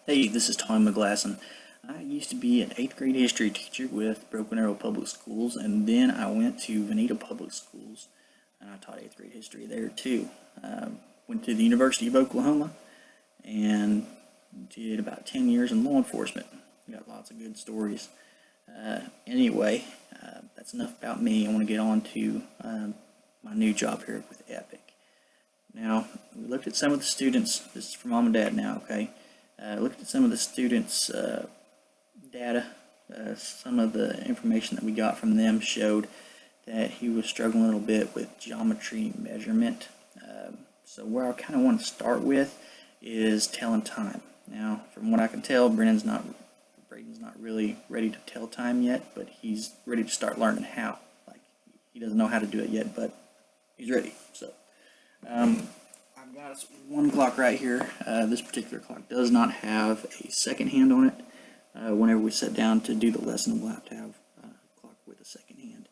Hey, this is Tommy McGlasson. I used to be an 8th grade history teacher with Broken Arrow Public Schools, and then I went to Veneta Public Schools, and I taught 8th grade history there too. Went to the University of Oklahoma, and did about 10 years in law enforcement. Got lots of good stories. Anyway, that's enough about me. I want to get on to my new job here with Epic. Now, we looked at some of the students. This is for mom and dad now, okay? Looked at some of the students' data. Some of the information that we got from them showed that he was struggling a little bit with geometry measurement. So where I kind of want to start with is telling time. Now, from what I can tell, Braden's not really ready to tell time yet, but he's ready to start learning how. Like, he doesn't know how to do it yet, but he's ready. So I've got one clock right here. This particular clock does not have a second hand on it. Whenever we sit down to do the lesson, we'll have to have a clock with a second hand.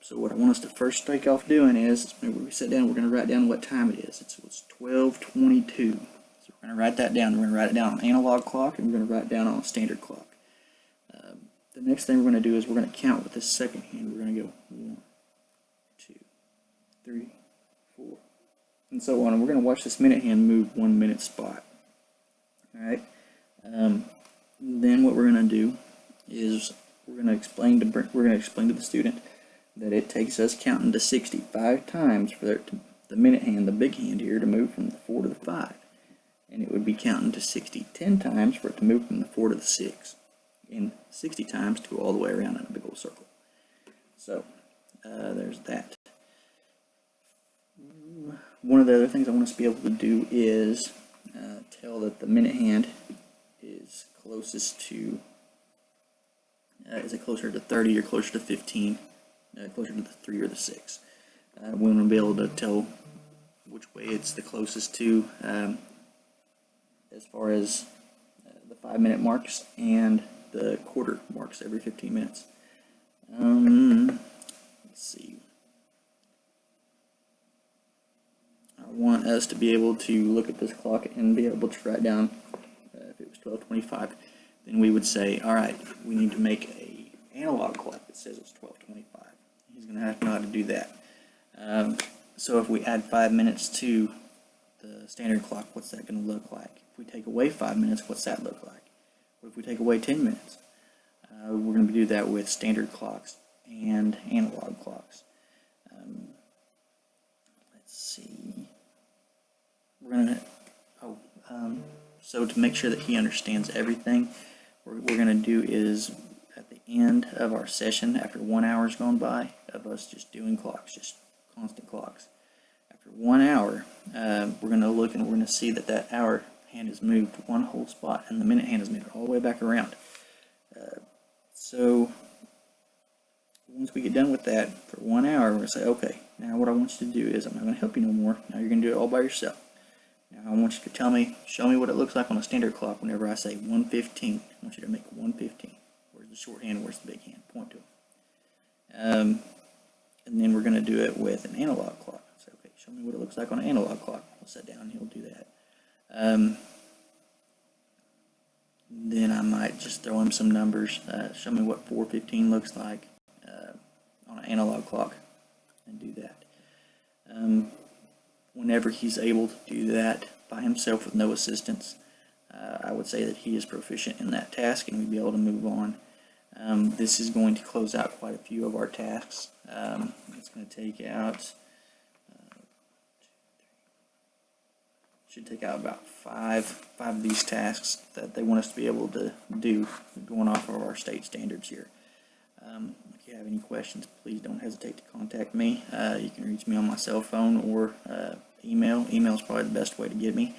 So what I want us to first strike off doing is, when we sit down, we're going to write down what time it is. It's 12:22. So we're going to write that down. We're going to write it down on an analog clock, and we're going to write it down on a standard clock. The next thing we're going to do is we're going to count with this second hand. We're going to go 1, 2, 3, 4, and so on. And we're going to watch this minute hand move 1 minute spot. All right. Then what we're going to do is we're going to explain to the student that it takes us counting to 65 times for the minute hand, the big hand here, to move from the 4 to the 5, and it would be counting to 10 times for it to move from the 4 to the 6, and 60 times to go all the way around in a big old circle. So there's that. One of the other things I want us to be able to do is tell that the minute hand is closest to, is it closer to 30 or closer to 15, closer to the 3 or the 6. We want to be able to tell which way it's the closest to, as far as the 5-minute marks and the quarter marks every 15 minutes. Let's see. I want us to be able to look at this clock and be able to write down, if it was 12:25, then we would say, all right, we need to make a analog clock that says it's 12:25. He's going to have to know how to do that. So if we add 5 minutes to the standard clock, what's that going to look like? If we take away 5 minutes, what's that look like? What if we take away 10 minutes? We're going to do that with standard clocks and analog clocks. Let's see. We're going to, so to make sure that he understands everything, what we're going to do is at the end of our session, after 1 hour's gone by of us just doing clocks, just constant clocks, after 1 hour, we're going to look and we're going to see that that hour hand has moved one whole spot and the minute hand has moved all the way back around. So once we get done with that for 1 hour, we're going to say, okay, now what I want you to do is, I'm not going to help you no more. Now you're going to do it all by yourself. Now I want you to show me what it looks like on a standard clock whenever I say 1:15. I want you to make 1:15. Where's the short hand? Where's the big hand? Point to them. And then we're going to do it with an analog clock. So, okay, show me what it looks like on an analog clock. He'll sit down and he'll do that. Then I might just throw him some numbers. Show me what 4:15 looks like on an analog clock, and do that. Whenever he's able to do that by himself with no assistance, I would say that he is proficient in that task and we'd be able to move on. This is going to close out quite a few of our tasks. It's going to take out, should take out about five of these tasks that they want us to be able to do, going off of our state standards here. If you have any questions, please don't hesitate to contact me. You can reach me on my cell phone or email. Email is probably the best way to get me.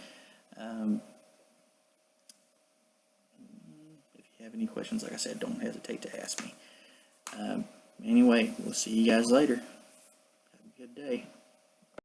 If you have any questions, like I said, don't hesitate to ask me. Anyway, we'll see you guys later. Have a good day.